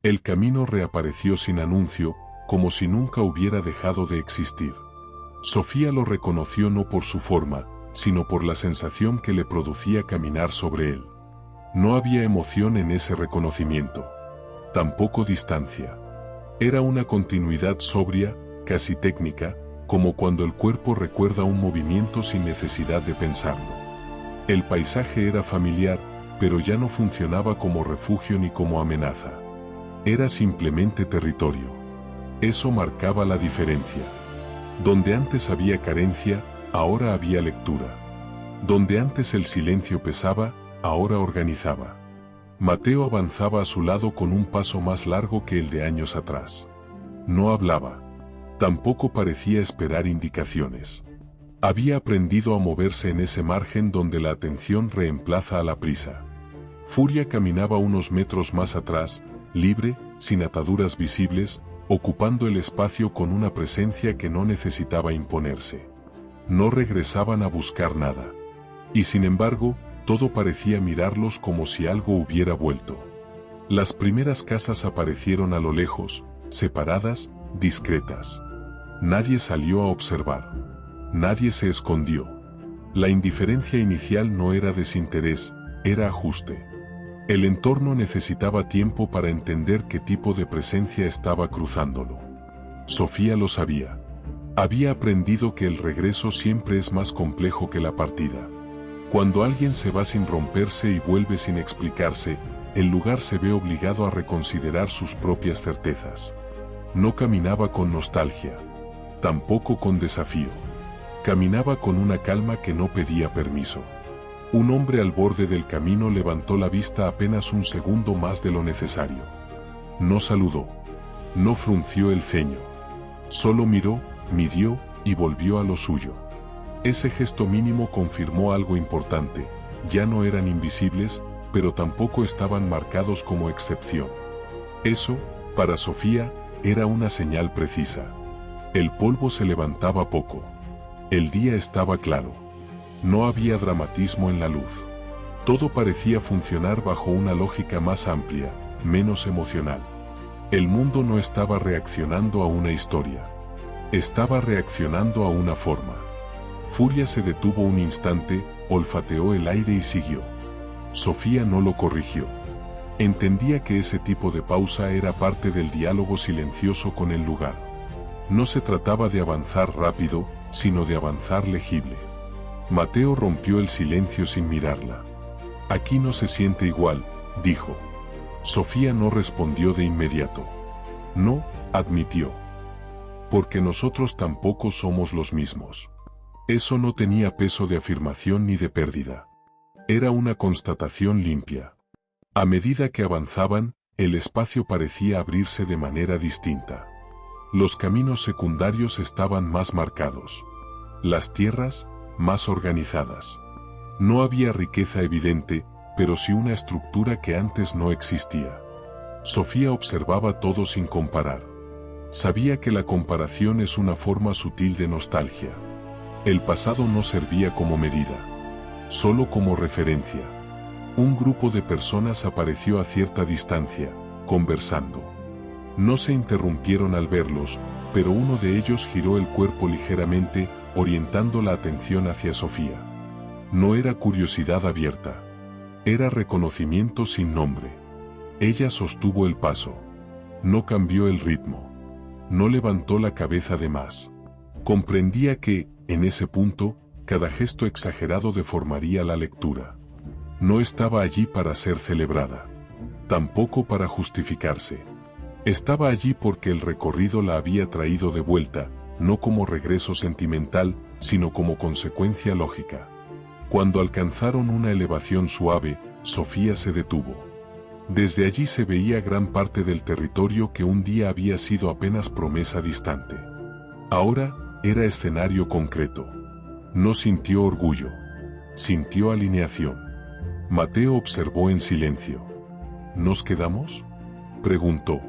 El camino reapareció sin anuncio, como si nunca hubiera dejado de existir. Sofía lo reconoció no por su forma, sino por la sensación que le producía caminar sobre él. No había emoción en ese reconocimiento. Tampoco distancia. Era una continuidad sobria, casi técnica, como cuando el cuerpo recuerda un movimiento sin necesidad de pensarlo. El paisaje era familiar, pero ya no funcionaba como refugio ni como amenaza. Era simplemente territorio. Eso marcaba la diferencia. Donde antes había carencia, ahora había lectura. Donde antes el silencio pesaba, ahora organizaba. Mateo avanzaba a su lado con un paso más largo que el de años atrás. No hablaba. Tampoco parecía esperar indicaciones. Había aprendido a moverse en ese margen donde la atención reemplaza a la prisa. Furia caminaba unos metros más atrás, libre, sin ataduras visibles, ocupando el espacio con una presencia que no necesitaba imponerse. No regresaban a buscar nada. Y sin embargo, todo parecía mirarlos como si algo hubiera vuelto. Las primeras casas aparecieron a lo lejos, separadas, discretas. Nadie salió a observar. Nadie se escondió. La indiferencia inicial no era desinterés, era ajuste. El entorno necesitaba tiempo para entender qué tipo de presencia estaba cruzándolo. Sofía lo sabía. Había aprendido que el regreso siempre es más complejo que la partida. Cuando alguien se va sin romperse y vuelve sin explicarse, el lugar se ve obligado a reconsiderar sus propias certezas. No caminaba con nostalgia. Tampoco con desafío. Caminaba con una calma que no pedía permiso. Un hombre al borde del camino levantó la vista apenas un segundo más de lo necesario. No saludó. No frunció el ceño. Solo miró, midió y volvió a lo suyo. Ese gesto mínimo confirmó algo importante. Ya no eran invisibles, pero tampoco estaban marcados como excepción. Eso, para Sofía, era una señal precisa. El polvo se levantaba poco. El día estaba claro. No había dramatismo en la luz. Todo parecía funcionar bajo una lógica más amplia, menos emocional. El mundo no estaba reaccionando a una historia. Estaba reaccionando a una forma. Furia se detuvo un instante, olfateó el aire y siguió. Sofía no lo corrigió. Entendía que ese tipo de pausa era parte del diálogo silencioso con el lugar. No se trataba de avanzar rápido, sino de avanzar legible. Mateo rompió el silencio sin mirarla. Aquí no se siente igual, dijo. Sofía no respondió de inmediato. No, admitió. Porque nosotros tampoco somos los mismos. Eso no tenía peso de afirmación ni de pérdida. Era una constatación limpia. A medida que avanzaban, el espacio parecía abrirse de manera distinta. Los caminos secundarios estaban más marcados. Las tierras, más organizadas. No había riqueza evidente, pero sí una estructura que antes no existía. Sofía observaba todo sin comparar. Sabía que la comparación es una forma sutil de nostalgia. El pasado no servía como medida, solo como referencia. Un grupo de personas apareció a cierta distancia, conversando. No se interrumpieron al verlos, pero uno de ellos giró el cuerpo ligeramente, orientando la atención hacia Sofía. No era curiosidad abierta. Era reconocimiento sin nombre. Ella sostuvo el paso. No cambió el ritmo. No levantó la cabeza de más. Comprendía que, en ese punto, cada gesto exagerado deformaría la lectura. No estaba allí para ser celebrada. Tampoco para justificarse. Estaba allí porque el recorrido la había traído de vuelta, no como regreso sentimental, sino como consecuencia lógica. Cuando alcanzaron una elevación suave, Sofía se detuvo. Desde allí se veía gran parte del territorio que un día había sido apenas promesa distante. Ahora, era escenario concreto. No sintió orgullo. Sintió alineación. Mateo observó en silencio. ¿Nos quedamos?, preguntó.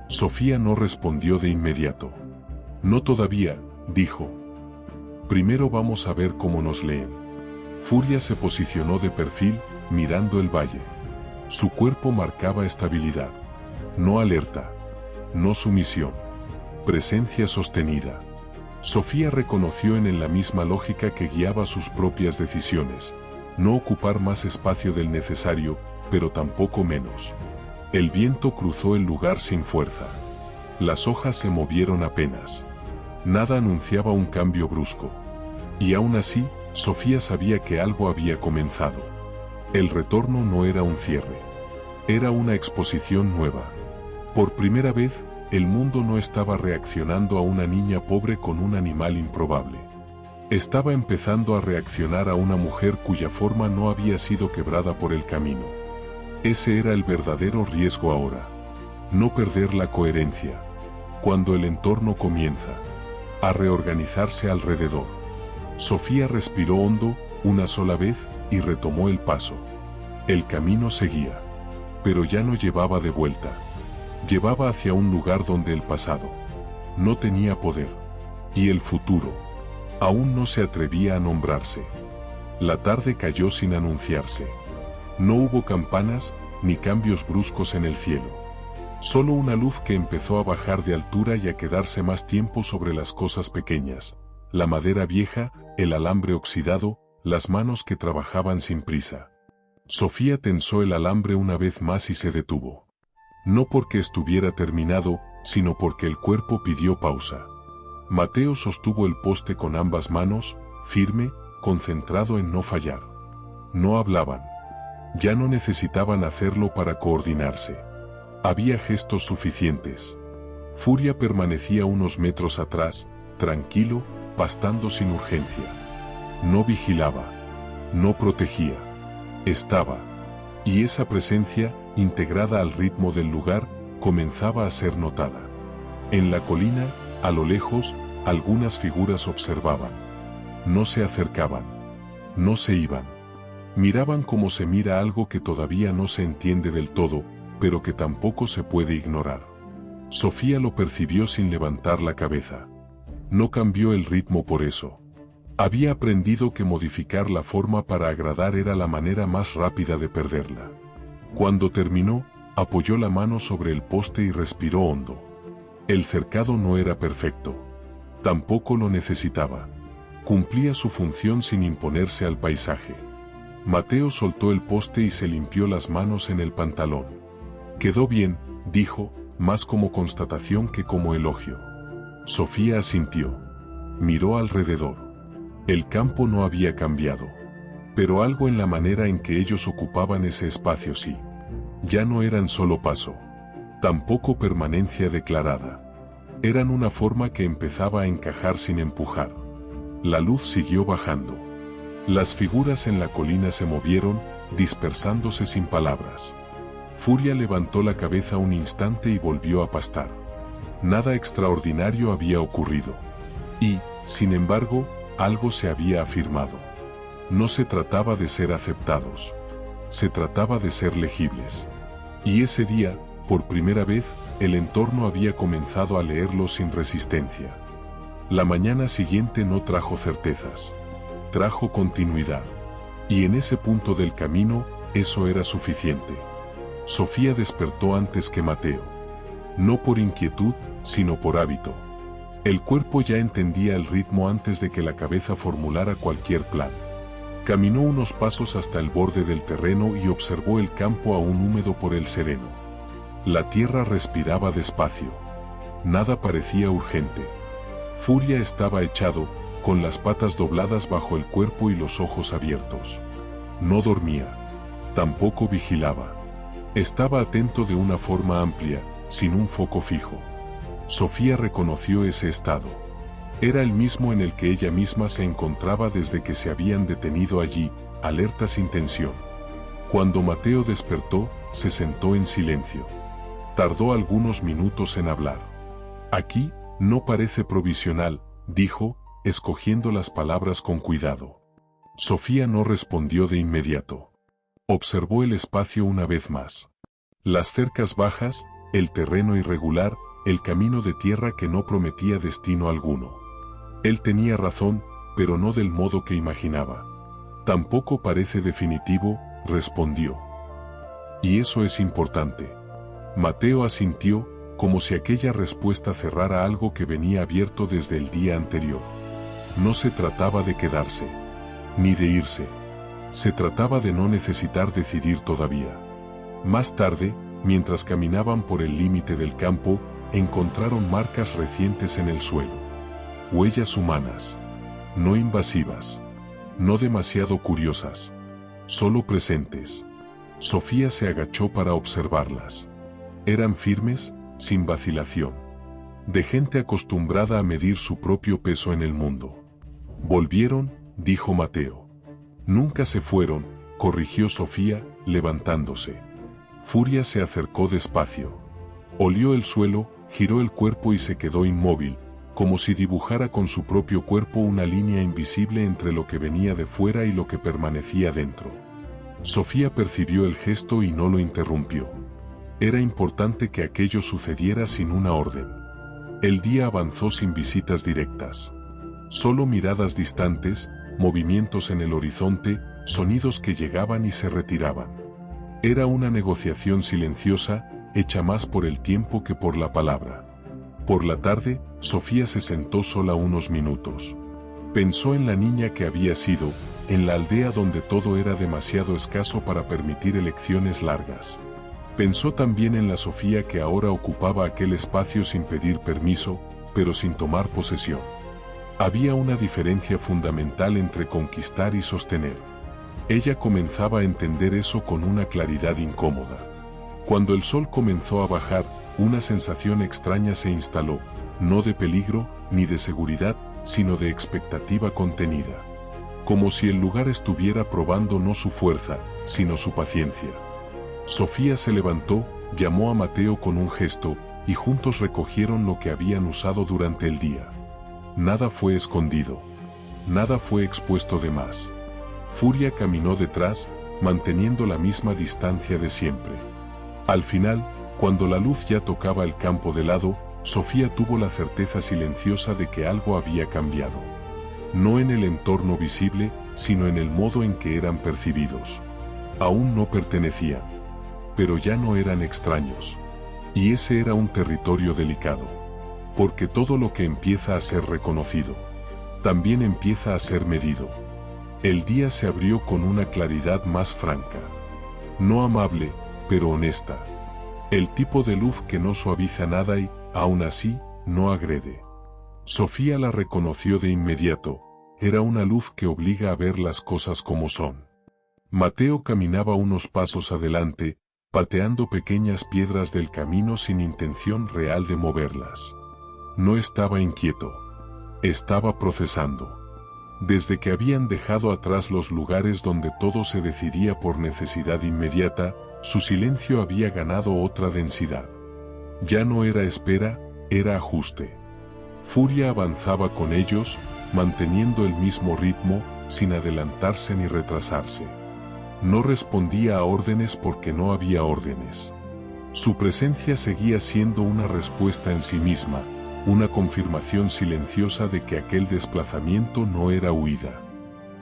Sofía no respondió de inmediato. No todavía, dijo. Primero vamos a ver cómo nos leen. Furia se posicionó de perfil, mirando el valle. Su cuerpo marcaba estabilidad. No alerta. No sumisión. Presencia sostenida. Sofía reconoció en él la misma lógica que guiaba sus propias decisiones. No ocupar más espacio del necesario, pero tampoco menos. El viento cruzó el lugar sin fuerza. Las hojas se movieron apenas. Nada anunciaba un cambio brusco. Y aún así, Sofía sabía que algo había comenzado. El retorno no era un cierre. Era una exposición nueva. Por primera vez, el mundo no estaba reaccionando a una niña pobre con un animal improbable. Estaba empezando a reaccionar a una mujer cuya forma no había sido quebrada por el camino. Ese era el verdadero riesgo ahora. No perder la coherencia. Cuando el entorno comienza a reorganizarse alrededor. Sofía respiró hondo, una sola vez, y retomó el paso. El camino seguía. Pero ya no llevaba de vuelta. Llevaba hacia un lugar donde el pasado no tenía poder. Y el futuro aún no se atrevía a nombrarse. La tarde cayó sin anunciarse. No hubo campanas, ni cambios bruscos en el cielo. Solo una luz que empezó a bajar de altura y a quedarse más tiempo sobre las cosas pequeñas. La madera vieja, el alambre oxidado, las manos que trabajaban sin prisa. Sofía tensó el alambre una vez más y se detuvo. No porque estuviera terminado, sino porque el cuerpo pidió pausa. Mateo sostuvo el poste con ambas manos, firme, concentrado en no fallar. No hablaban. Ya no necesitaban hacerlo para coordinarse. Había gestos suficientes. Furia permanecía unos metros atrás, tranquilo, pastando sin urgencia. No vigilaba. No protegía. Estaba. Y esa presencia, integrada al ritmo del lugar, comenzaba a ser notada. En la colina, a lo lejos, algunas figuras observaban. No se acercaban. No se iban. Miraban como se mira algo que todavía no se entiende del todo, pero que tampoco se puede ignorar. Sofía lo percibió sin levantar la cabeza. No cambió el ritmo por eso. Había aprendido que modificar la forma para agradar era la manera más rápida de perderla. Cuando terminó, apoyó la mano sobre el poste y respiró hondo. El cercado no era perfecto. Tampoco lo necesitaba. Cumplía su función sin imponerse al paisaje. Mateo soltó el poste y se limpió las manos en el pantalón. Quedó bien, dijo, más como constatación que como elogio. Sofía asintió. Miró alrededor. El campo no había cambiado. Pero algo en la manera en que ellos ocupaban ese espacio sí. Ya no eran solo paso. Tampoco permanencia declarada. Eran una forma que empezaba a encajar sin empujar. La luz siguió bajando. Las figuras en la colina se movieron, dispersándose sin palabras. Furia levantó la cabeza un instante y volvió a pastar. Nada extraordinario había ocurrido. Y, sin embargo, algo se había afirmado. No se trataba de ser aceptados. Se trataba de ser legibles. Y ese día, por primera vez, el entorno había comenzado a leerlo sin resistencia. La mañana siguiente no trajo certezas. Trajo continuidad. Y en ese punto del camino, eso era suficiente. Sofía despertó antes que Mateo. No por inquietud, sino por hábito. El cuerpo ya entendía el ritmo antes de que la cabeza formulara cualquier plan. Caminó unos pasos hasta el borde del terreno y observó el campo aún húmedo por el sereno. La tierra respiraba despacio. Nada parecía urgente. Furia estaba echado, con las patas dobladas bajo el cuerpo y los ojos abiertos. No dormía. Tampoco vigilaba. Estaba atento de una forma amplia, sin un foco fijo. Sofía reconoció ese estado. Era el mismo en el que ella misma se encontraba desde que se habían detenido allí, alerta sin tensión. Cuando Mateo despertó, se sentó en silencio. Tardó algunos minutos en hablar. Aquí, no parece provisional, dijo, escogiendo las palabras con cuidado. Sofía no respondió de inmediato. Observó el espacio una vez más. Las cercas bajas, el terreno irregular, el camino de tierra que no prometía destino alguno. Él tenía razón, pero no del modo que imaginaba. Tampoco parece definitivo, respondió. Y eso es importante. Mateo asintió, como si aquella respuesta cerrara algo que venía abierto desde el día anterior. No se trataba de quedarse, ni de irse. Se trataba de no necesitar decidir todavía. Más tarde, mientras caminaban por el límite del campo, encontraron marcas recientes en el suelo. Huellas humanas. No invasivas. No demasiado curiosas. Solo presentes. Sofía se agachó para observarlas. Eran firmes, sin vacilación. De gente acostumbrada a medir su propio peso en el mundo. Volvieron, dijo Mateo. Nunca se fueron, corrigió Sofía, levantándose. Furia se acercó despacio. Olió el suelo, giró el cuerpo y se quedó inmóvil, como si dibujara con su propio cuerpo una línea invisible entre lo que venía de fuera y lo que permanecía dentro. Sofía percibió el gesto y no lo interrumpió. Era importante que aquello sucediera sin una orden. El día avanzó sin visitas directas. Solo miradas distantes, movimientos en el horizonte, sonidos que llegaban y se retiraban. Era una negociación silenciosa, hecha más por el tiempo que por la palabra. Por la tarde, Sofía se sentó sola unos minutos. Pensó en la niña que había sido, en la aldea donde todo era demasiado escaso para permitir elecciones largas. Pensó también en la Sofía que ahora ocupaba aquel espacio sin pedir permiso, pero sin tomar posesión. Había una diferencia fundamental entre conquistar y sostener. Ella comenzaba a entender eso con una claridad incómoda. Cuando el sol comenzó a bajar, una sensación extraña se instaló, no de peligro, ni de seguridad, sino de expectativa contenida. Como si el lugar estuviera probando no su fuerza, sino su paciencia. Sofía se levantó, llamó a Mateo con un gesto, y juntos recogieron lo que habían usado durante el día. Nada fue escondido. Nada fue expuesto de más. Furia caminó detrás, manteniendo la misma distancia de siempre. Al final, cuando la luz ya tocaba el campo de lado, Sofía tuvo la certeza silenciosa de que algo había cambiado. No en el entorno visible, sino en el modo en que eran percibidos. Aún no pertenecían. Pero ya no eran extraños. Y ese era un territorio delicado. Porque todo lo que empieza a ser reconocido, también empieza a ser medido. El día se abrió con una claridad más franca. No amable, pero honesta. El tipo de luz que no suaviza nada y, aún así, no agrede. Sofía la reconoció de inmediato. Era una luz que obliga a ver las cosas como son. Mateo caminaba unos pasos adelante, pateando pequeñas piedras del camino sin intención real de moverlas. No estaba inquieto. Estaba procesando. Desde que habían dejado atrás los lugares donde todo se decidía por necesidad inmediata, su silencio había ganado otra densidad. Ya no era espera, era ajuste. Furia avanzaba con ellos, manteniendo el mismo ritmo, sin adelantarse ni retrasarse. No respondía a órdenes porque no había órdenes. Su presencia seguía siendo una respuesta en sí misma, una confirmación silenciosa de que aquel desplazamiento no era huida.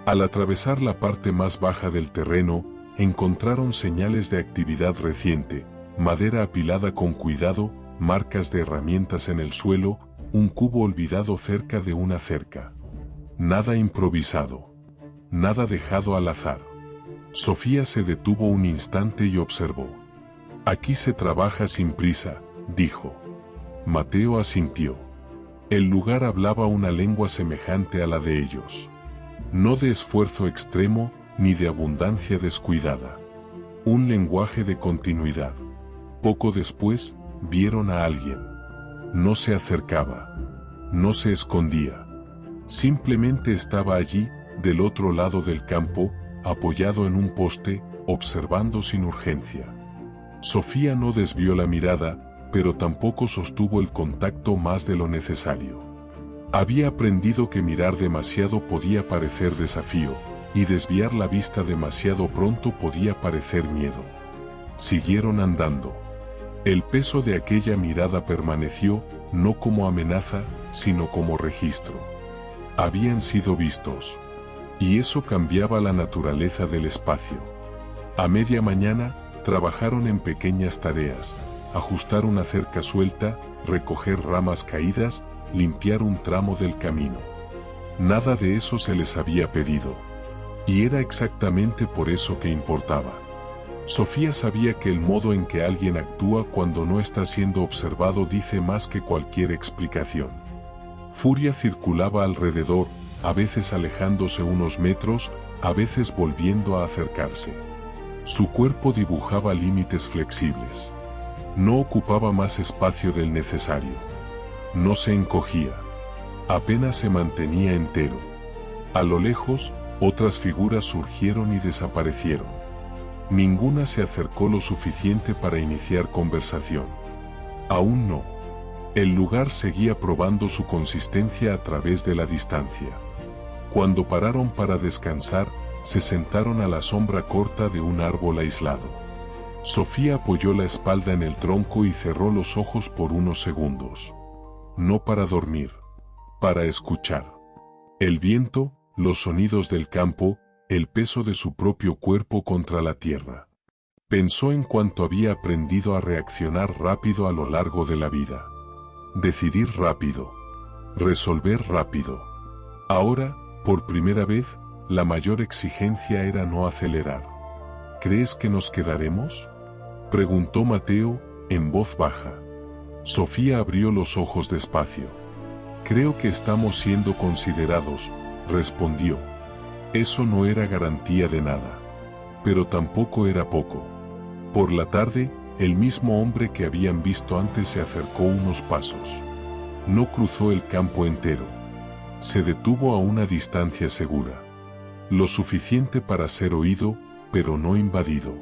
Al atravesar la parte más baja del terreno, encontraron señales de actividad reciente, madera apilada con cuidado, marcas de herramientas en el suelo, un cubo olvidado cerca de una cerca. Nada improvisado. Nada dejado al azar. Sofía se detuvo un instante y observó. Aquí se trabaja sin prisa, dijo. Mateo asintió. El lugar hablaba una lengua semejante a la de ellos. No de esfuerzo extremo, ni de abundancia descuidada. Un lenguaje de continuidad. Poco después, vieron a alguien. No se acercaba. No se escondía. Simplemente estaba allí, del otro lado del campo, apoyado en un poste, observando sin urgencia. Sofía no desvió la mirada, pero tampoco sostuvo el contacto más de lo necesario. Había aprendido que mirar demasiado podía parecer desafío, y desviar la vista demasiado pronto podía parecer miedo. Siguieron andando. El peso de aquella mirada permaneció, no como amenaza, sino como registro. Habían sido vistos. Y eso cambiaba la naturaleza del espacio. A media mañana, trabajaron en pequeñas tareas, ajustar una cerca suelta, recoger ramas caídas, limpiar un tramo del camino. Nada de eso se les había pedido. Y era exactamente por eso que importaba. Sofía sabía que el modo en que alguien actúa cuando no está siendo observado dice más que cualquier explicación. Furia circulaba alrededor, a veces alejándose unos metros, a veces volviendo a acercarse. Su cuerpo dibujaba límites flexibles. No ocupaba más espacio del necesario. No se encogía. Apenas se mantenía entero. A lo lejos, otras figuras surgieron y desaparecieron. Ninguna se acercó lo suficiente para iniciar conversación. Aún no. El lugar seguía probando su consistencia a través de la distancia. Cuando pararon para descansar, se sentaron a la sombra corta de un árbol aislado. Sofía apoyó la espalda en el tronco y cerró los ojos por unos segundos. No para dormir, para escuchar. El viento, los sonidos del campo, el peso de su propio cuerpo contra la tierra. Pensó en cuánto había aprendido a reaccionar rápido a lo largo de la vida. Decidir rápido. Resolver rápido. Ahora, por primera vez, la mayor exigencia era no acelerar. ¿Crees que nos quedaremos?, preguntó Mateo, en voz baja. Sofía abrió los ojos despacio. Creo que estamos siendo considerados, respondió. Eso no era garantía de nada. Pero tampoco era poco. Por la tarde, el mismo hombre que habían visto antes se acercó unos pasos. No cruzó el campo entero. Se detuvo a una distancia segura. Lo suficiente para ser oído, pero no invadido.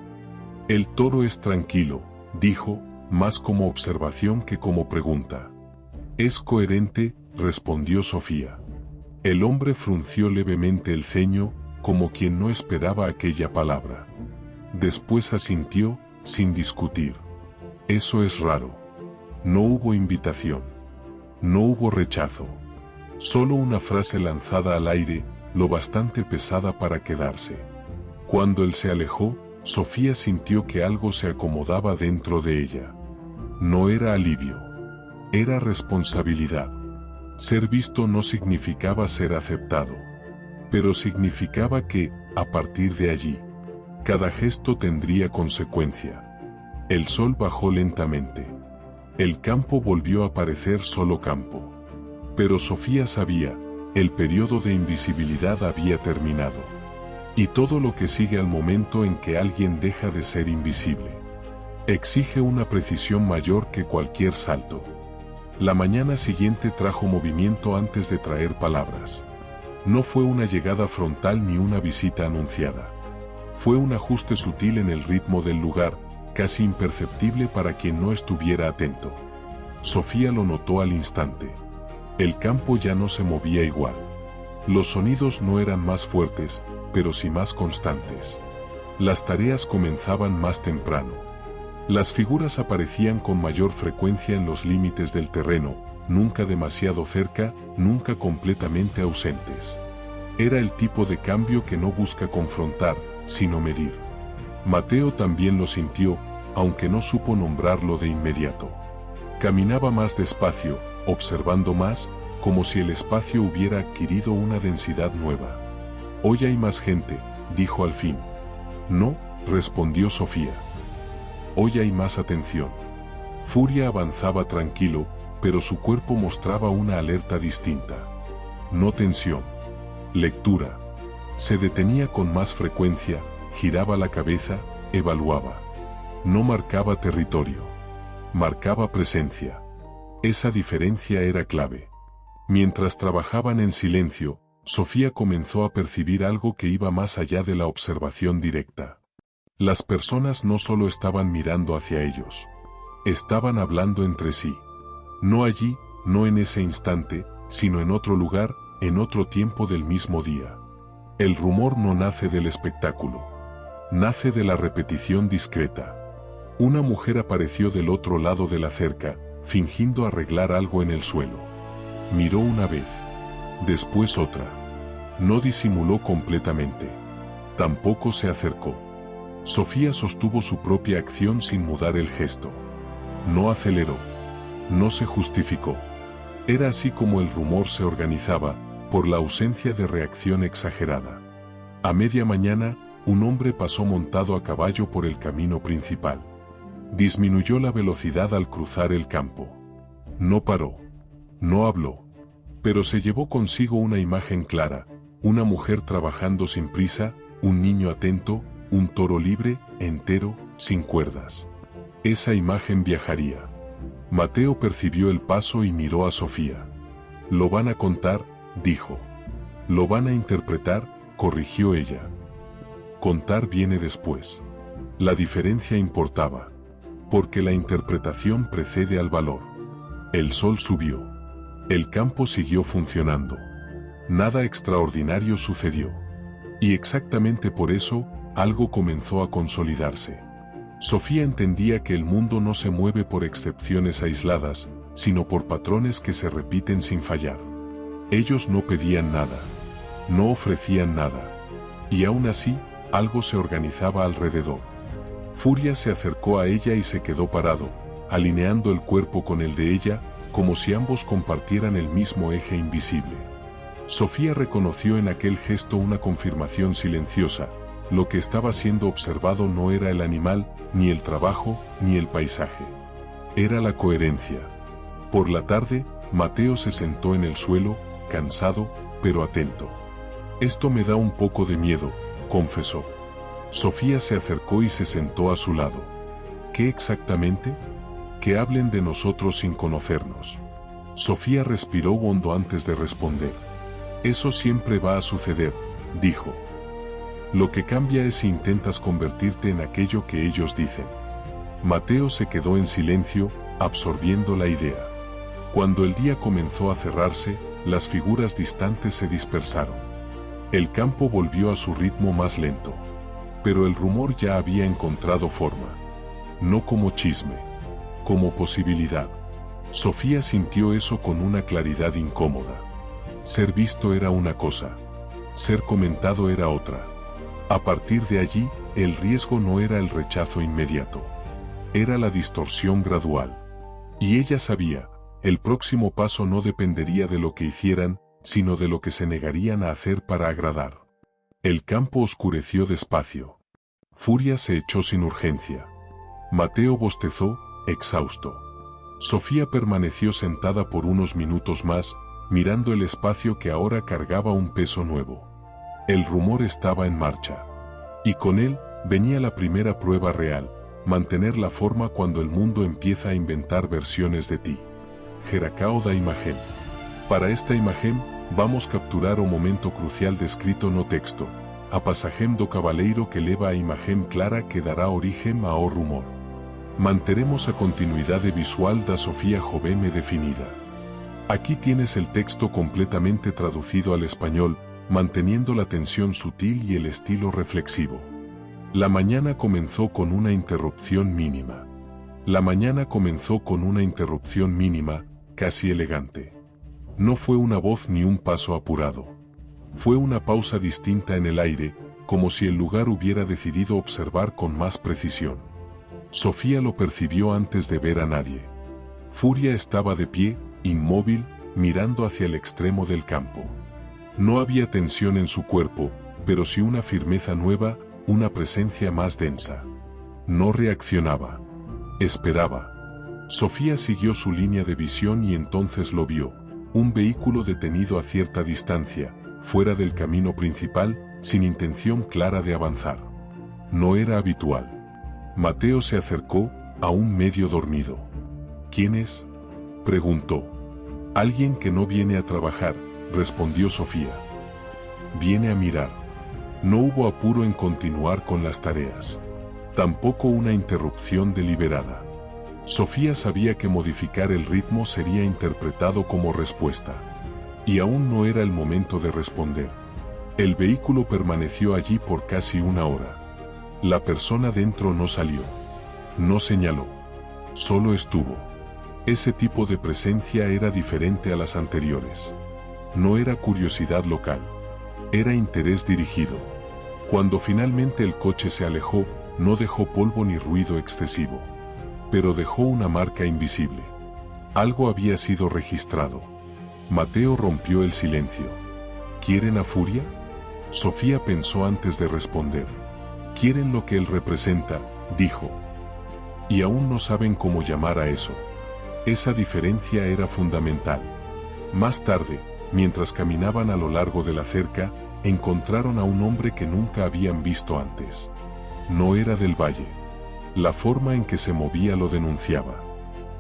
El toro es tranquilo, dijo, más como observación que como pregunta. Es coherente, respondió Sofía. El hombre frunció levemente el ceño, como quien no esperaba aquella palabra. Después asintió, sin discutir. Eso es raro. No hubo invitación. No hubo rechazo. Solo una frase lanzada al aire, lo bastante pesada para quedarse. Cuando él se alejó, Sofía sintió que algo se acomodaba dentro de ella. No era alivio. Era responsabilidad. Ser visto no significaba ser aceptado. Pero significaba que, a partir de allí, cada gesto tendría consecuencia. El sol bajó lentamente. El campo volvió a parecer solo campo. Pero Sofía sabía, el periodo de invisibilidad había terminado. Y todo lo que sigue al momento en que alguien deja de ser invisible exige una precisión mayor que cualquier salto. La mañana siguiente trajo movimiento antes de traer palabras. No fue una llegada frontal ni una visita anunciada. Fue un ajuste sutil en el ritmo del lugar, casi imperceptible para quien no estuviera atento. Sofía lo notó al instante. El campo ya no se movía igual. Los sonidos no eran más fuertes, pero sí más constantes. Las tareas comenzaban más temprano. Las figuras aparecían con mayor frecuencia en los límites del terreno, nunca demasiado cerca, nunca completamente ausentes. Era el tipo de cambio que no busca confrontar, sino medir. Mateo también lo sintió, aunque no supo nombrarlo de inmediato. Caminaba más despacio, observando más, como si el espacio hubiera adquirido una densidad nueva. Hoy hay más gente, dijo al fin. No, respondió Sofía. Hoy hay más atención. Furia avanzaba tranquilo, pero su cuerpo mostraba una alerta distinta. No tensión. Lectura. Se detenía con más frecuencia, giraba la cabeza, evaluaba. No marcaba territorio. Marcaba presencia. Esa diferencia era clave. Mientras trabajaban en silencio, Sofía comenzó a percibir algo que iba más allá de la observación directa. Las personas no solo estaban mirando hacia ellos. Estaban hablando entre sí. No allí, no en ese instante, sino en otro lugar, en otro tiempo del mismo día. El rumor no nace del espectáculo. Nace de la repetición discreta. Una mujer apareció del otro lado de la cerca, fingiendo arreglar algo en el suelo. Miró una vez. Después otra. No disimuló completamente. Tampoco se acercó. Sofía sostuvo su propia acción sin mudar el gesto. No aceleró. No se justificó. Era así como el rumor se organizaba, por la ausencia de reacción exagerada. A media mañana, un hombre pasó montado a caballo por el camino principal. Disminuyó la velocidad al cruzar el campo. No paró. No habló. Pero se llevó consigo una imagen clara, una mujer trabajando sin prisa, un niño atento, un toro libre, entero, sin cuerdas. Esa imagen viajaría. Mateo percibió el paso y miró a Sofía. «Lo van a contar», dijo. «Lo van a interpretar», corrigió ella. «Contar viene después». La diferencia importaba. Porque la interpretación precede al valor. El sol subió. El campo siguió funcionando. Nada extraordinario sucedió. Y exactamente por eso, algo comenzó a consolidarse. Sofía entendía que el mundo no se mueve por excepciones aisladas, sino por patrones que se repiten sin fallar. Ellos no pedían nada. No ofrecían nada. Y aún así, algo se organizaba alrededor. Furia se acercó a ella y se quedó parado, alineando el cuerpo con el de ella, como si ambos compartieran el mismo eje invisible. Sofía reconoció en aquel gesto una confirmación silenciosa. Lo que estaba siendo observado no era el animal, ni el trabajo, ni el paisaje. Era la coherencia. Por la tarde, Mateo se sentó en el suelo, cansado, pero atento. «Esto me da un poco de miedo», confesó. Sofía se acercó y se sentó a su lado. «¿Qué exactamente?» «Que hablen de nosotros sin conocernos». Sofía respiró hondo antes de responder. «Eso siempre va a suceder», dijo. «Lo que cambia es si intentas convertirte en aquello que ellos dicen». Mateo se quedó en silencio, absorbiendo la idea. Cuando el día comenzó a cerrarse, las figuras distantes se dispersaron. El campo volvió a su ritmo más lento. Pero el rumor ya había encontrado forma. No como chisme, como posibilidad. Sofía sintió eso con una claridad incómoda. Ser visto era una cosa. Ser comentado era otra. A partir de allí, el riesgo no era el rechazo inmediato. Era la distorsión gradual. Y ella sabía, el próximo paso no dependería de lo que hicieran, sino de lo que se negarían a hacer para agradar. El campo oscureció despacio. Furia se echó sin urgencia. Mateo bostezó, exhausto. Sofía permaneció sentada por unos minutos más, mirando el espacio que ahora cargaba un peso nuevo. El rumor estaba en marcha. Y con él, venía la primera prueba real, mantener la forma cuando el mundo empieza a inventar versiones de ti. Jeracao da imagen. Para esta imagen, vamos capturar o momento crucial descrito no texto, a passagem do cavaleiro que leva a imagen clara que dará origen a o rumor. Manteremos a continuidade visual da Sofía Joveme definida. Aquí tienes el texto completamente traducido al español, manteniendo la tensión sutil y el estilo reflexivo. La mañana comenzó con una interrupción mínima. La mañana comenzó con una interrupción mínima, casi elegante. No fue una voz ni un paso apurado. Fue una pausa distinta en el aire, como si el lugar hubiera decidido observar con más precisión. Sofía lo percibió antes de ver a nadie. Furia estaba de pie, inmóvil, mirando hacia el extremo del campo. No había tensión en su cuerpo, pero sí una firmeza nueva, una presencia más densa. No reaccionaba. Esperaba. Sofía siguió su línea de visión y entonces lo vio. Un vehículo detenido a cierta distancia, fuera del camino principal, sin intención clara de avanzar. No era habitual. Mateo se acercó, aún medio dormido. ¿Quién es?, preguntó. Alguien que no viene a trabajar, respondió Sofía. Viene a mirar. No hubo apuro en continuar con las tareas. Tampoco una interrupción deliberada. Sofía sabía que modificar el ritmo sería interpretado como respuesta. Y aún no era el momento de responder. El vehículo permaneció allí por casi una hora. La persona dentro no salió. No señaló. Solo estuvo. Ese tipo de presencia era diferente a las anteriores. No era curiosidad local. Era interés dirigido. Cuando finalmente el coche se alejó, no dejó polvo ni ruido excesivo. pero dejó una marca invisible. Algo había sido registrado. Mateo rompió el silencio. ¿Quieren a Furia? Sofía pensó antes de responder. Quieren lo que él representa, dijo. Y aún no saben cómo llamar a eso. Esa diferencia era fundamental. Más tarde, mientras caminaban a lo largo de la cerca, encontraron a un hombre que nunca habían visto antes. No era del Valle. La forma en que se movía lo denunciaba.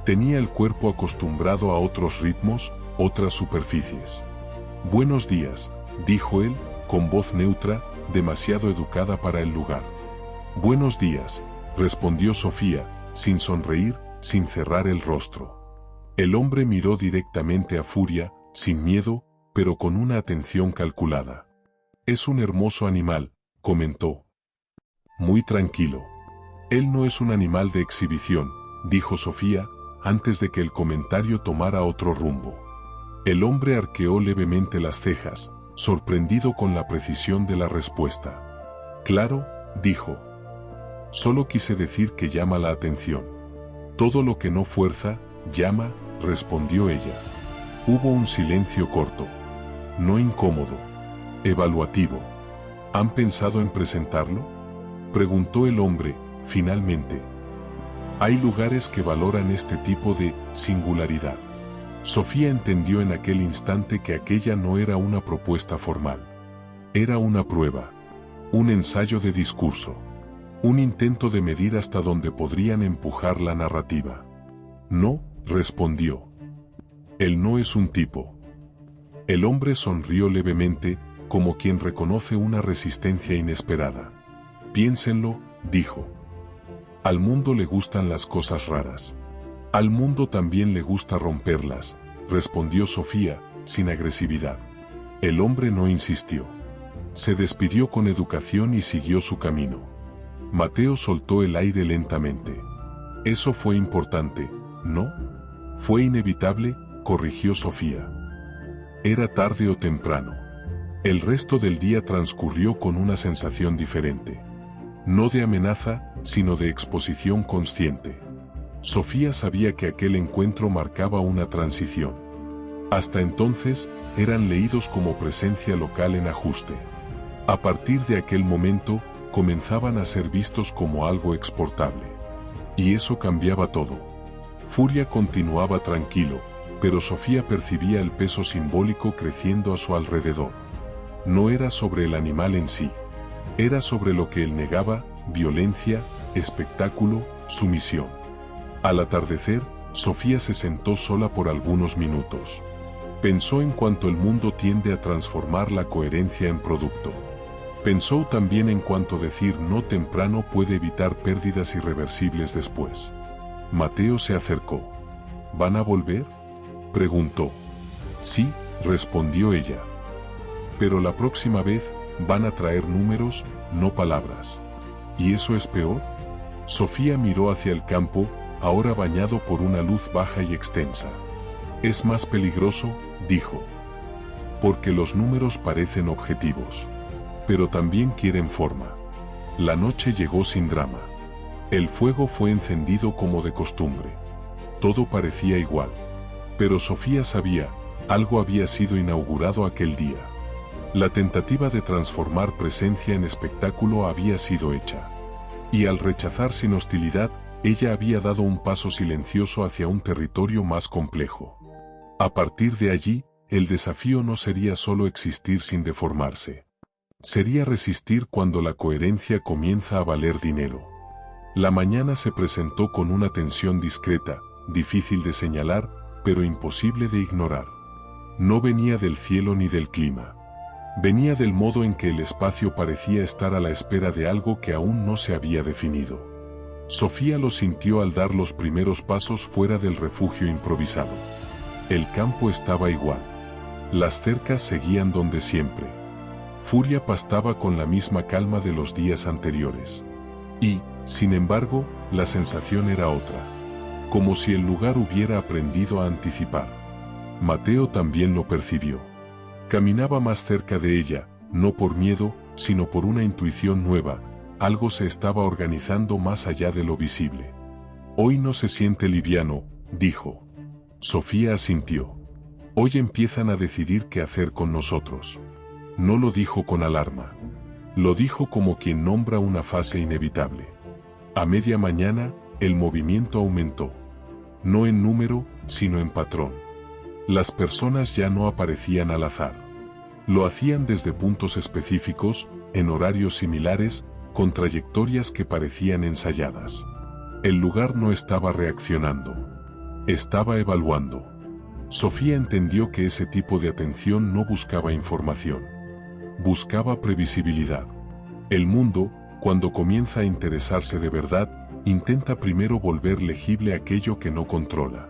Tenía el cuerpo acostumbrado a otros ritmos, otras superficies. Buenos días, dijo él, con voz neutra, demasiado educada para el lugar. Buenos días, respondió Sofía, sin sonreír, sin cerrar el rostro. El hombre miró directamente a Furia, sin miedo, pero con una atención calculada. Es un hermoso animal, comentó. Muy tranquilo. Él no es un animal de exhibición, dijo Sofía, antes de que el comentario tomara otro rumbo. El hombre arqueó levemente las cejas, sorprendido con la precisión de la respuesta. Claro, dijo. Solo quise decir que llama la atención. Todo lo que no fuerza, llama, respondió ella. Hubo un silencio corto. No incómodo. Evaluativo. ¿Han pensado en presentarlo? Preguntó el hombre, finalmente. Hay lugares que valoran este tipo de singularidad. Sofía entendió en aquel instante que aquella no era una propuesta formal. Era una prueba. Un ensayo de discurso. Un intento de medir hasta dónde podrían empujar la narrativa. No, respondió. Él no es un tipo. El hombre sonrió levemente, como quien reconoce una resistencia inesperada. Piénsenlo, dijo. Al mundo le gustan las cosas raras. Al mundo también le gusta romperlas, respondió Sofía, sin agresividad. El hombre no insistió. Se despidió con educación y siguió su camino. Mateo soltó el aire lentamente. Eso fue importante, ¿no? Fue inevitable, corrigió Sofía. Era tarde o temprano. El resto del día transcurrió con una sensación diferente. No de amenaza, sino de exposición consciente. Sofía sabía que aquel encuentro marcaba una transición. Hasta entonces, eran leídos como presencia local en ajuste. A partir de aquel momento, comenzaban a ser vistos como algo exportable. Y eso cambiaba todo. Furia continuaba tranquilo, pero Sofía percibía el peso simbólico creciendo a su alrededor. No era sobre el animal en sí. Era sobre lo que él negaba: violencia, espectáculo, sumisión. Al atardecer, Sofía se sentó sola por algunos minutos. Pensó en cuánto el mundo tiende a transformar la coherencia en producto. Pensó también en cuánto decir no temprano puede evitar pérdidas irreversibles después. Mateo se acercó. ¿Van a volver?, preguntó. Sí, respondió ella. Pero la próxima vez, van a traer números, no palabras. ¿Y eso es peor? Sofía miró hacia el campo, ahora bañado por una luz baja y extensa. Es más peligroso, dijo. Porque los números parecen objetivos. Pero también quieren forma. La noche llegó sin drama. El fuego fue encendido como de costumbre. Todo parecía igual. Pero Sofía sabía, algo había sido inaugurado aquel día. La tentativa de transformar presencia en espectáculo había sido hecha. Y al rechazar sin hostilidad, ella había dado un paso silencioso hacia un territorio más complejo. A partir de allí, el desafío no sería solo existir sin deformarse. Sería resistir cuando la coherencia comienza a valer dinero. La mañana se presentó con una tensión discreta, difícil de señalar, pero imposible de ignorar. No venía del cielo ni del clima. Venía del modo en que el espacio parecía estar a la espera de algo que aún no se había definido. Sofía lo sintió al dar los primeros pasos fuera del refugio improvisado. El campo estaba igual. Las cercas seguían donde siempre. Furia pastaba con la misma calma de los días anteriores. Y, sin embargo, la sensación era otra. Como si el lugar hubiera aprendido a anticipar. Mateo también lo percibió. Caminaba más cerca de ella, no por miedo, sino por una intuición nueva. Algo se estaba organizando más allá de lo visible. Hoy no se siente liviano, dijo. Sofía asintió. Hoy empiezan a decidir qué hacer con nosotros. No lo dijo con alarma. Lo dijo como quien nombra una fase inevitable. A media mañana, el movimiento aumentó. No en número, sino en patrón. Las personas ya no aparecían al azar. Lo hacían desde puntos específicos, en horarios similares, con trayectorias que parecían ensayadas. El lugar no estaba reaccionando. Estaba evaluando. Sofía entendió que ese tipo de atención no buscaba información. Buscaba previsibilidad. El mundo, cuando comienza a interesarse de verdad, intenta primero volver legible aquello que no controla.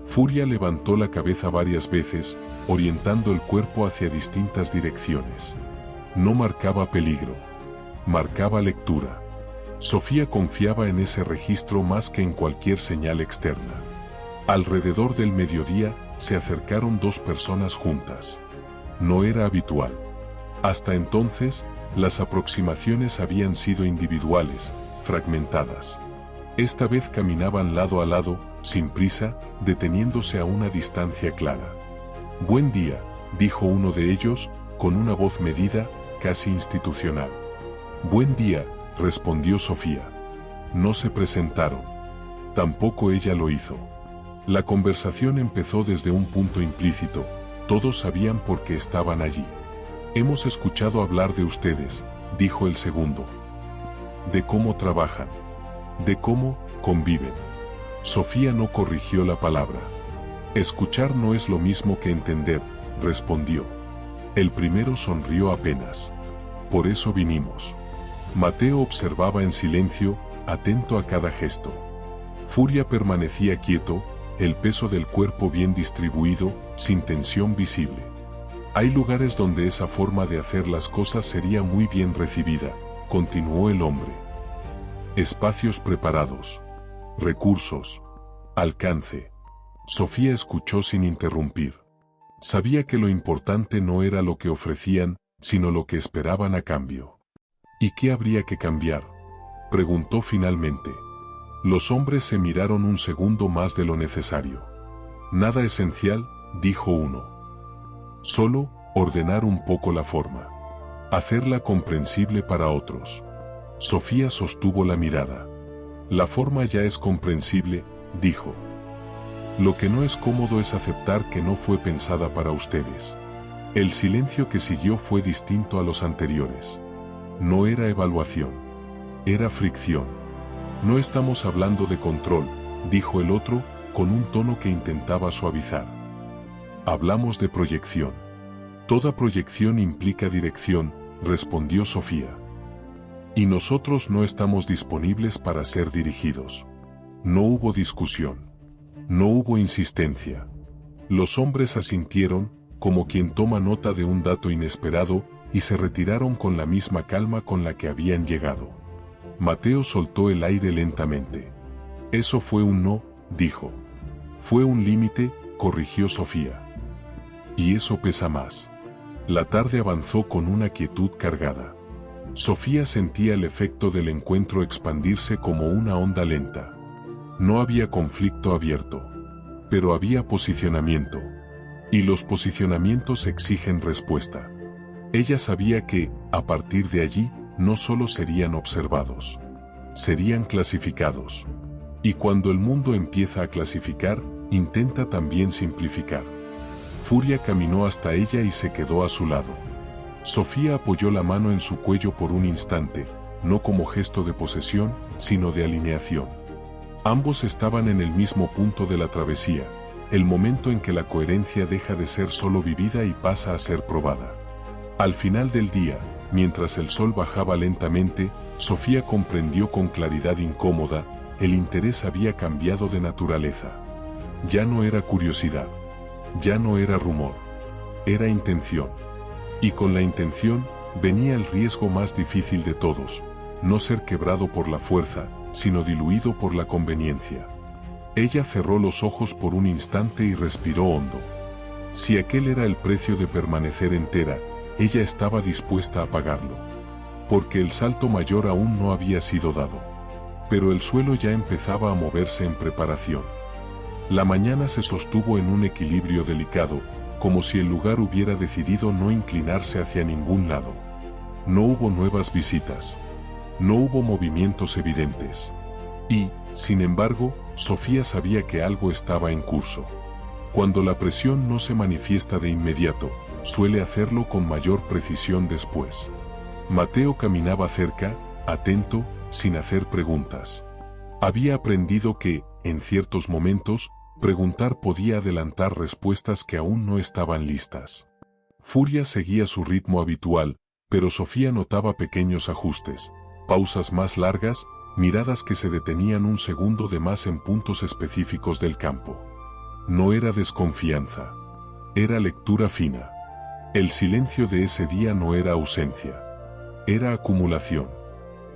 Furia levantó la cabeza varias veces, orientando el cuerpo hacia distintas direcciones. No marcaba peligro. Marcaba lectura. Sofía confiaba en ese registro más que en cualquier señal externa. Alrededor del mediodía, se acercaron dos personas juntas. No era habitual. Hasta entonces, las aproximaciones habían sido individuales, fragmentadas. Esta vez caminaban lado a lado, sin prisa, deteniéndose a una distancia clara. «Buen día», dijo uno de ellos, con una voz medida, casi institucional. «Buen día», respondió Sofía. No se presentaron. Tampoco ella lo hizo. La conversación empezó desde un punto implícito. Todos sabían por qué estaban allí. «Hemos escuchado hablar de ustedes», dijo el segundo. «De cómo trabajan. De cómo conviven». Sofía no corrigió la palabra. «Escuchar no es lo mismo que entender», respondió. El primero sonrió apenas. «Por eso vinimos». Mateo observaba en silencio, atento a cada gesto. Furia permanecía quieto, el peso del cuerpo bien distribuido, sin tensión visible. «Hay lugares donde esa forma de hacer las cosas sería muy bien recibida», continuó el hombre. «Espacios preparados. Recursos. Alcance». Sofía escuchó sin interrumpir. Sabía que lo importante no era lo que ofrecían, sino lo que esperaban a cambio. «¿Y qué habría que cambiar?», preguntó finalmente. Los hombres se miraron un segundo más de lo necesario. «Nada esencial», dijo uno. «Solo, ordenar un poco la forma. Hacerla comprensible para otros». Sofía sostuvo la mirada. «La forma ya es comprensible», dijo. «Lo que no es cómodo es aceptar que no fue pensada para ustedes». El silencio que siguió fue distinto a los anteriores. No era evaluación. Era fricción. «No estamos hablando de control», dijo el otro, con un tono que intentaba suavizar. «Hablamos de proyección». «Toda proyección implica dirección», respondió Sofía. «Y nosotros no estamos disponibles para ser dirigidos». No hubo discusión. No hubo insistencia. Los hombres asintieron, como quien toma nota de un dato inesperado, y se retiraron con la misma calma con la que habían llegado. Mateo soltó el aire lentamente. «Eso fue un no», dijo. «Fue un límite», corrigió Sofía. «Y eso pesa más». La tarde avanzó con una quietud cargada. Sofía sentía el efecto del encuentro expandirse como una onda lenta. No había conflicto abierto. Pero había posicionamiento. Y los posicionamientos exigen respuesta. Ella sabía que, a partir de allí, no solo serían observados. Serían clasificados. Y cuando el mundo empieza a clasificar, intenta también simplificar. Furia caminó hasta ella y se quedó a su lado. Sofía apoyó la mano en su cuello por un instante, no como gesto de posesión, sino de alineación. Ambos estaban en el mismo punto de la travesía, el momento en que la coherencia deja de ser solo vivida y pasa a ser probada. Al final del día, mientras el sol bajaba lentamente, Sofía comprendió con claridad incómoda, el interés había cambiado de naturaleza. Ya no era curiosidad. Ya no era rumor. Era intención. Y con la intención, venía el riesgo más difícil de todos, no ser quebrado por la fuerza, sino diluido por la conveniencia. Ella cerró los ojos por un instante y respiró hondo. Si aquel era el precio de permanecer entera, ella estaba dispuesta a pagarlo. Porque el salto mayor aún no había sido dado. pero el suelo ya empezaba a moverse en preparación. La mañana se sostuvo en un equilibrio delicado, como si el lugar hubiera decidido no inclinarse hacia ningún lado. No hubo nuevas visitas. No hubo movimientos evidentes. Y, sin embargo, Sofía sabía que algo estaba en curso. Cuando la presión no se manifiesta de inmediato, suele hacerlo con mayor precisión después. Mateo caminaba cerca, atento, sin hacer preguntas. Había aprendido que, en ciertos momentos, preguntar podía adelantar respuestas que aún no estaban listas. Furia seguía su ritmo habitual, pero Sofía notaba pequeños ajustes, pausas más largas, miradas que se detenían un segundo de más en puntos específicos del campo. No era desconfianza. Era lectura fina. El silencio de ese día no era ausencia. Era acumulación.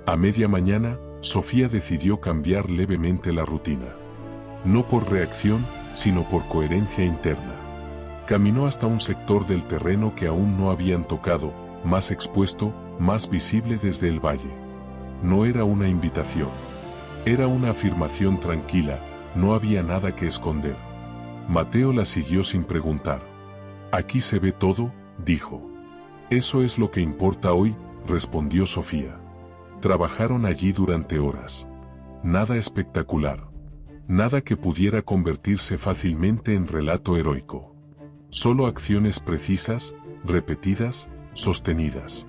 A media mañana, Sofía decidió cambiar levemente la rutina. No por reacción, sino por coherencia interna. Caminó hasta un sector del terreno que aún no habían tocado, más expuesto, más visible desde el valle. No era una invitación. Era una afirmación tranquila, no había nada que esconder. Mateo la siguió sin preguntar. Aquí se ve todo, dijo. Eso es lo que importa hoy, respondió Sofía. Trabajaron allí durante horas. Nada espectacular. Nada que pudiera convertirse fácilmente en relato heroico. Solo acciones precisas, repetidas, sostenidas.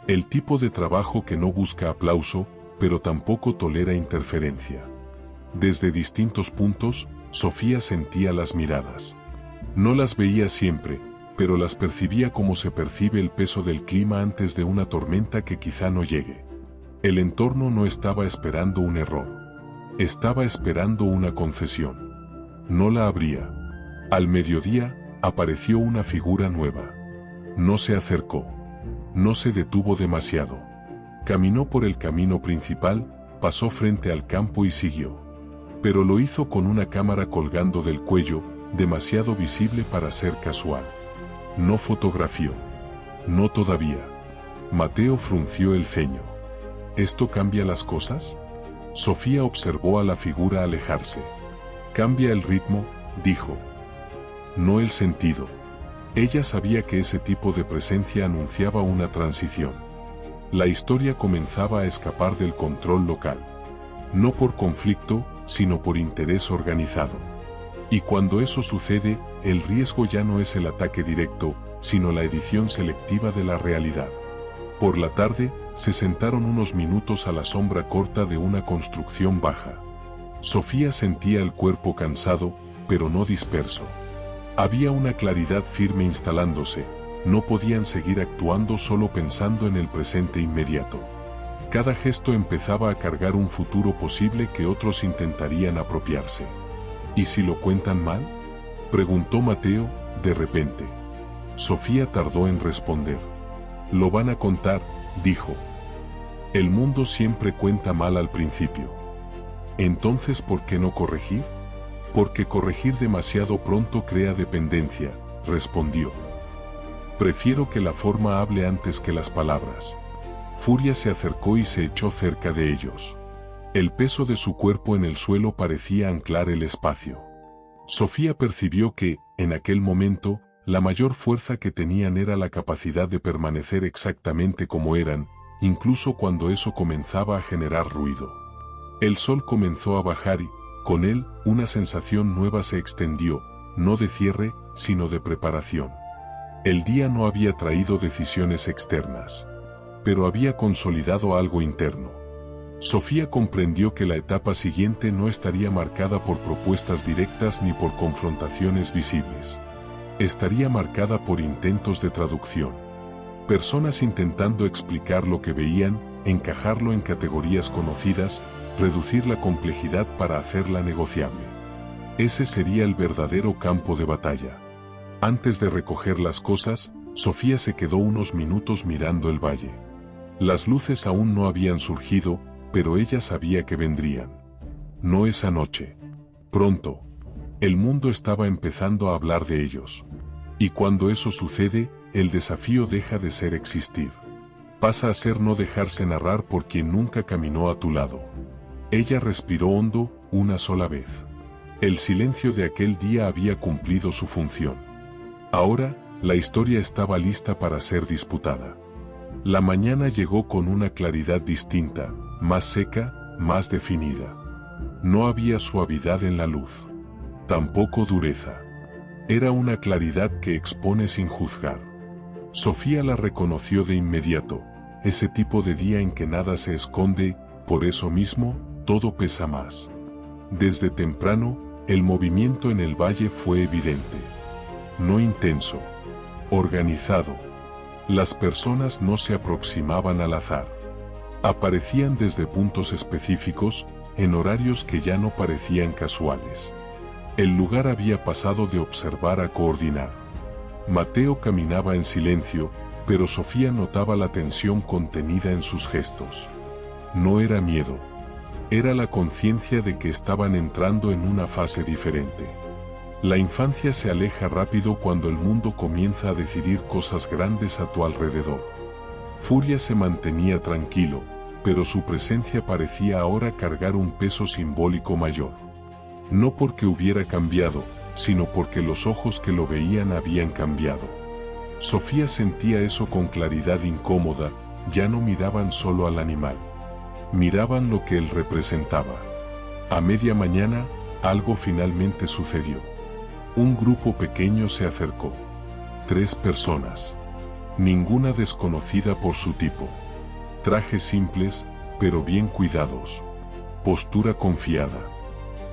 El tipo de trabajo que no busca aplauso, pero tampoco tolera interferencia. Desde distintos puntos, Sofía sentía las miradas. No las veía siempre, pero las percibía como se percibe el peso del clima antes de una tormenta que quizá no llegue. El entorno no estaba esperando un error. Estaba esperando una confesión. No la habría. Al mediodía, apareció una figura nueva. No se acercó. No se detuvo demasiado. Caminó por el camino principal, pasó frente al campo y siguió. Pero lo hizo con una cámara colgando del cuello, demasiado visible para ser casual. No fotografió. No todavía. Mateo frunció el ceño. ¿Esto cambia las cosas? Sofía observó a la figura alejarse. Cambia el ritmo, dijo. No el sentido. Ella sabía que ese tipo de presencia anunciaba una transición. La historia comenzaba a escapar del control local. No por conflicto, sino por interés organizado. Y cuando eso sucede, el riesgo ya no es el ataque directo, sino la edición selectiva de la realidad. Por la tarde, se sentaron unos minutos a la sombra corta de una construcción baja. Sofía sentía el cuerpo cansado, pero no disperso. Había una claridad firme instalándose, no podían seguir actuando solo pensando en el presente inmediato. Cada gesto empezaba a cargar un futuro posible que otros intentarían apropiarse. ¿Y si lo cuentan mal?, preguntó Mateo, de repente. Sofía tardó en responder. Lo van a contar, dijo. El mundo siempre cuenta mal al principio. Entonces, ¿por qué no corregir? Porque corregir demasiado pronto crea dependencia, respondió. Prefiero que la forma hable antes que las palabras. Furia se acercó y se echó cerca de ellos. El peso de su cuerpo en el suelo parecía anclar el espacio. Sofía percibió que, en aquel momento, la mayor fuerza que tenían era la capacidad de permanecer exactamente como eran, incluso cuando eso comenzaba a generar ruido. El sol comenzó a bajar y, con él, una sensación nueva se extendió, no de cierre, sino de preparación. El día no había traído decisiones externas, pero había consolidado algo interno. Sofía comprendió que la etapa siguiente no estaría marcada por propuestas directas ni por confrontaciones visibles. Estaría marcada por intentos de traducción. Personas intentando explicar lo que veían, encajarlo en categorías conocidas, reducir la complejidad para hacerla negociable. Ese sería el verdadero campo de batalla. Antes de recoger las cosas, Sofía se quedó unos minutos mirando el valle. Las luces aún no habían surgido, pero ella sabía que vendrían. No esa noche. Pronto. El mundo estaba empezando a hablar de ellos. Y cuando eso sucede, el desafío deja de ser existir. Pasa a ser no dejarse narrar por quien nunca caminó a tu lado. Ella respiró hondo, una sola vez. El silencio de aquel día había cumplido su función. Ahora, la historia estaba lista para ser disputada. La mañana llegó con una claridad distinta, más seca, más definida. No había suavidad en la luz. Tampoco dureza. Era una claridad que expone sin juzgar. Sofía la reconoció de inmediato, ese tipo de día en que nada se esconde, por eso mismo, todo pesa más. Desde temprano, el movimiento en el valle fue evidente. No intenso. Organizado. Las personas no se aproximaban al azar. Aparecían desde puntos específicos, en horarios que ya no parecían casuales. El lugar había pasado de observar a coordinar. Mateo caminaba en silencio, pero Sofía notaba la tensión contenida en sus gestos. No era miedo. Era la conciencia de que estaban entrando en una fase diferente. La infancia se aleja rápido cuando el mundo comienza a decidir cosas grandes a tu alrededor. Furia se mantenía tranquilo, pero su presencia parecía ahora cargar un peso simbólico mayor. No porque hubiera cambiado, sino porque los ojos que lo veían habían cambiado. Sofía sentía eso con claridad incómoda, ya no miraban solo al animal. Miraban lo que él representaba. A media mañana, algo finalmente sucedió. Un grupo pequeño se acercó. 3 personas. Ninguna desconocida por su tipo. Trajes simples, pero bien cuidados. Postura confiada.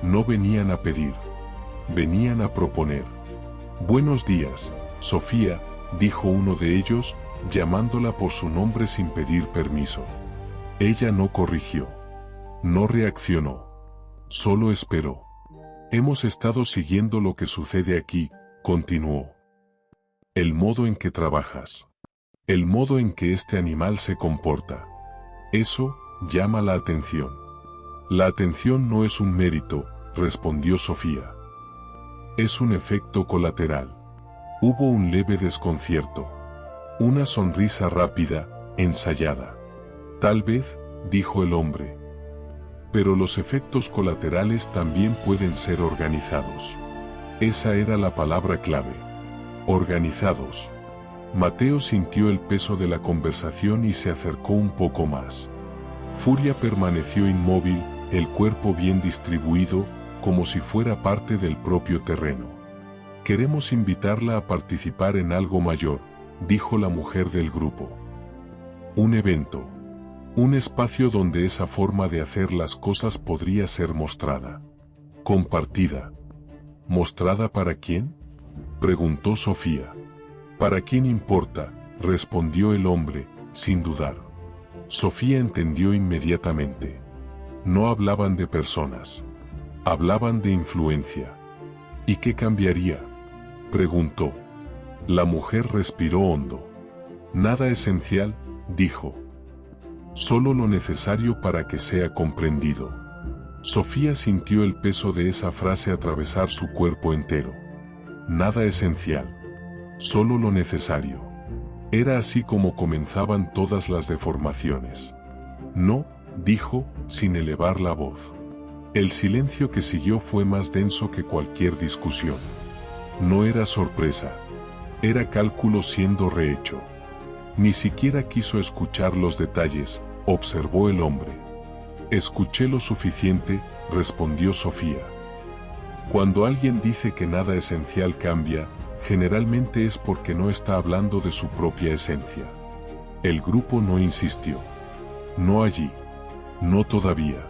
No venían a pedir. Venían a proponer. «Buenos días, Sofía», dijo uno de ellos, llamándola por su nombre sin pedir permiso. Ella no corrigió. No reaccionó. Solo esperó. «Hemos estado siguiendo lo que sucede aquí», continuó. «El modo en que trabajas. El modo en que este animal se comporta. Eso llama la atención». «La atención no es un mérito», respondió Sofía. «Es un efecto colateral». Hubo un leve desconcierto. Una sonrisa rápida, ensayada. «Tal vez», dijo el hombre. «Pero los efectos colaterales también pueden ser organizados». Esa era la palabra clave. Organizados. Mateo sintió el peso de la conversación y se acercó un poco más. Furia permaneció inmóvil, el cuerpo bien distribuido, como si fuera parte del propio terreno. «Queremos invitarla a participar en algo mayor», dijo la mujer del grupo. «Un evento. Un espacio donde esa forma de hacer las cosas podría ser mostrada. Compartida». «¿Mostrada para quién?», preguntó Sofía. «¿Para quién importa?», respondió el hombre, sin dudar. Sofía entendió inmediatamente. No hablaban de personas. Hablaban de influencia. «¿Y qué cambiaría?», preguntó. La mujer respiró hondo. «Nada esencial», dijo. «Solo lo necesario para que sea comprendido». Sofía sintió el peso de esa frase atravesar su cuerpo entero. Nada esencial. Solo lo necesario. Era así como comenzaban todas las deformaciones. «No», dijo, sin elevar la voz. El silencio que siguió fue más denso que cualquier discusión. No era sorpresa. Era cálculo siendo rehecho. Ni siquiera quiso escuchar los detalles, observó el hombre. «Escuché lo suficiente», respondió Sofía. Cuando alguien dice que nada esencial cambia, generalmente es porque no está hablando de su propia esencia. El grupo no insistió. «No allí. No todavía».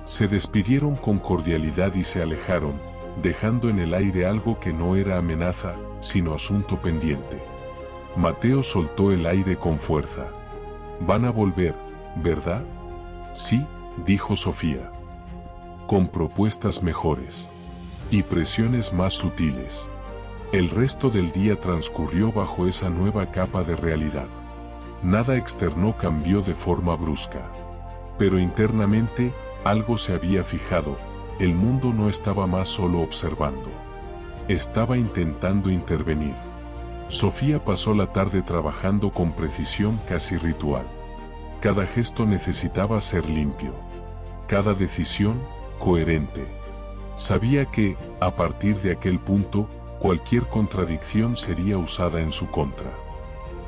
Se despidieron con cordialidad y se alejaron, dejando en el aire algo que no era amenaza, sino asunto pendiente. Mateo soltó el aire con fuerza. «Van a volver, ¿verdad?». «Sí», dijo Sofía. «Con propuestas mejores. Y presiones más sutiles». El resto del día transcurrió bajo esa nueva capa de realidad. Nada externo cambió de forma brusca. Pero internamente, algo se había fijado, el mundo no estaba más solo observando. Estaba intentando intervenir. Sofía pasó la tarde trabajando con precisión casi ritual. Cada gesto necesitaba ser limpio. cada decisión, coherente. Sabía que, a partir de aquel punto, cualquier contradicción sería usada en su contra.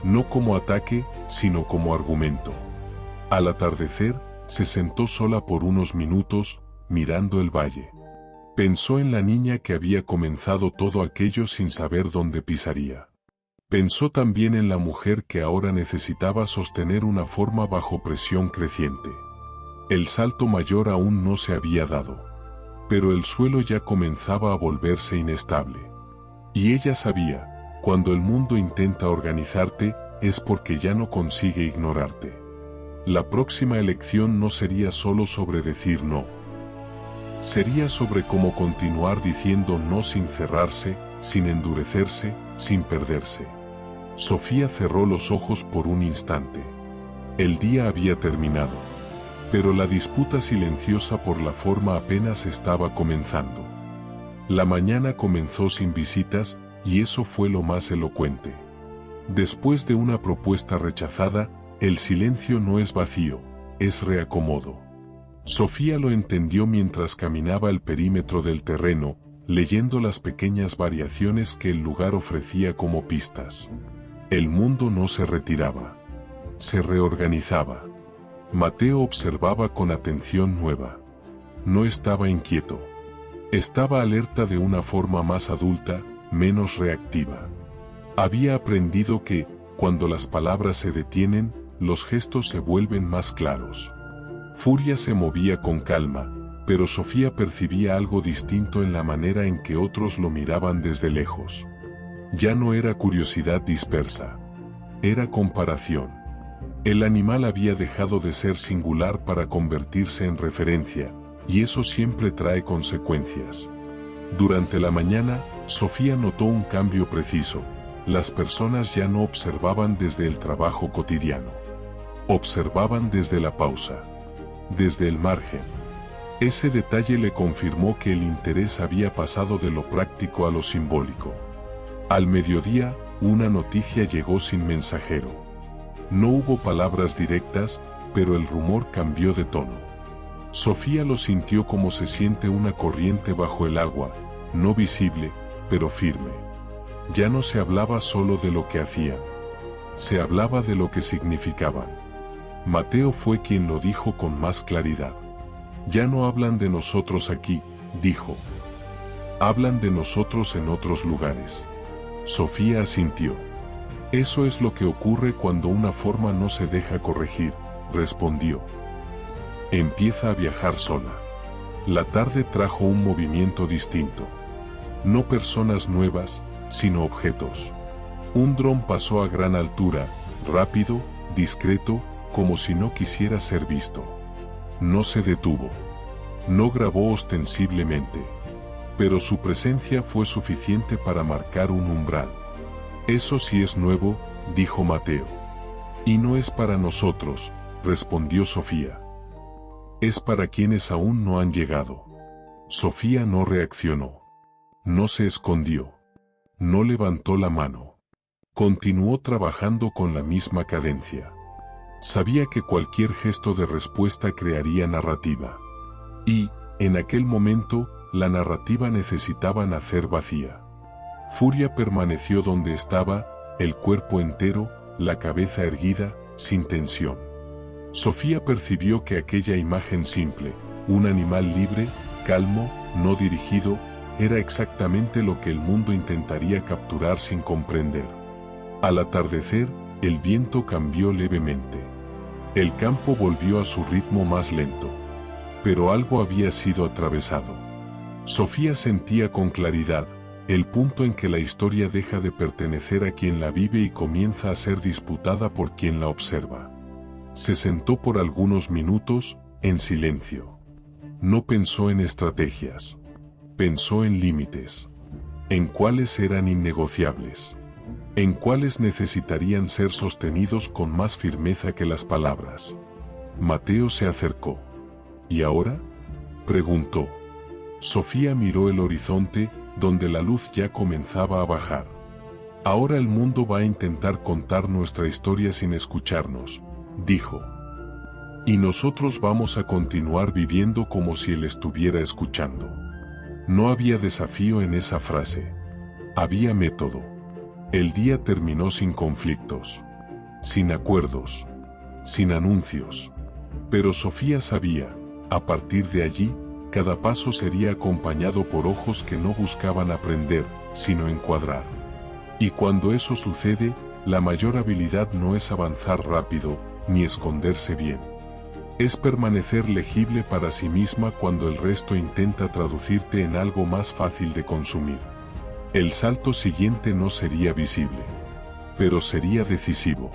No como ataque, sino como argumento. Al atardecer, se sentó sola por unos minutos, mirando el valle. Pensó en la niña que había comenzado todo aquello sin saber dónde pisaría. Pensó también en la mujer que ahora necesitaba sostener una forma bajo presión creciente. El salto mayor aún no se había dado, pero el suelo ya comenzaba a volverse inestable. Y ella sabía, cuando el mundo intenta organizarte, es porque ya no consigue ignorarte. La próxima elección no sería solo sobre decir no. Sería sobre cómo continuar diciendo no sin cerrarse, sin endurecerse, sin perderse. Sofía cerró los ojos por un instante. El día había terminado, pero la disputa silenciosa por la forma apenas estaba comenzando. La mañana comenzó sin visitas, y eso fue lo más elocuente. Después de una propuesta rechazada, el silencio no es vacío, es reacomodo. Sofía lo entendió mientras caminaba el perímetro del terreno, leyendo las pequeñas variaciones que el lugar ofrecía como pistas. El mundo no se retiraba. Se reorganizaba. Mateo observaba con atención nueva. No estaba inquieto. Estaba alerta de una forma más adulta, menos reactiva. Había aprendido que, cuando las palabras se detienen, los gestos se vuelven más claros. Furia se movía con calma, pero Sofía percibía algo distinto en la manera en que otros lo miraban desde lejos. Ya no era curiosidad dispersa. Era comparación. El animal había dejado de ser singular para convertirse en referencia, y eso siempre trae consecuencias. Durante la mañana, Sofía notó un cambio preciso. Las personas ya no observaban desde el trabajo cotidiano. Observaban desde la pausa. Desde el margen. Ese detalle le confirmó que el interés había pasado de lo práctico a lo simbólico. Al mediodía, una noticia llegó sin mensajero. No hubo palabras directas, pero el rumor cambió de tono. Sofía lo sintió como se siente una corriente bajo el agua, no visible, pero firme. Ya no se hablaba solo de lo que hacían. Se hablaba de lo que significaban. Mateo fue quien lo dijo con más claridad. Ya no hablan de nosotros aquí, dijo. Hablan de nosotros en otros lugares. Sofía asintió. Eso es lo que ocurre cuando una forma no se deja corregir, respondió. Empieza a viajar sola. La tarde trajo un movimiento distinto. No personas nuevas, sino objetos. Un dron pasó a gran altura, rápido, discreto, como si no quisiera ser visto. No se detuvo. No grabó ostensiblemente. Pero su presencia fue suficiente para marcar un umbral. Eso sí es nuevo, dijo Mateo. Y no es para nosotros, respondió Sofía. Es para quienes aún no han llegado. Sofía no reaccionó. No se escondió. No levantó la mano. Continuó trabajando con la misma cadencia. Sabía que cualquier gesto de respuesta crearía narrativa. Y, en aquel momento, la narrativa necesitaba nacer vacía. Furia permaneció donde estaba, el cuerpo entero, la cabeza erguida, sin tensión. Sofía percibió que aquella imagen simple, un animal libre, calmo, no dirigido, era exactamente lo que el mundo intentaría capturar sin comprender. Al atardecer, el viento cambió levemente. El campo volvió a su ritmo más lento. Pero algo había sido atravesado. Sofía sentía con claridad el punto en que la historia deja de pertenecer a quien la vive y comienza a ser disputada por quien la observa. Se sentó por algunos minutos, en silencio. No pensó en estrategias. Pensó en límites. En cuáles eran innegociables. En cuáles necesitarían ser sostenidos con más firmeza que las palabras. Mateo se acercó. ¿Y ahora?, preguntó. Sofía miró el horizonte, donde la luz ya comenzaba a bajar. Ahora el mundo va a intentar contar nuestra historia sin escucharnos, dijo. Y nosotros vamos a continuar viviendo como si él estuviera escuchando. No había desafío en esa frase. Había método. El día terminó sin conflictos, sin acuerdos, sin anuncios. Pero Sofía sabía, a partir de allí, cada paso sería acompañado por ojos que no buscaban aprender, sino encuadrar. Y cuando eso sucede, la mayor habilidad no es avanzar rápido, ni esconderse bien. Es permanecer legible para sí misma cuando el resto intenta traducirte en algo más fácil de consumir. El salto siguiente no sería visible, pero sería decisivo.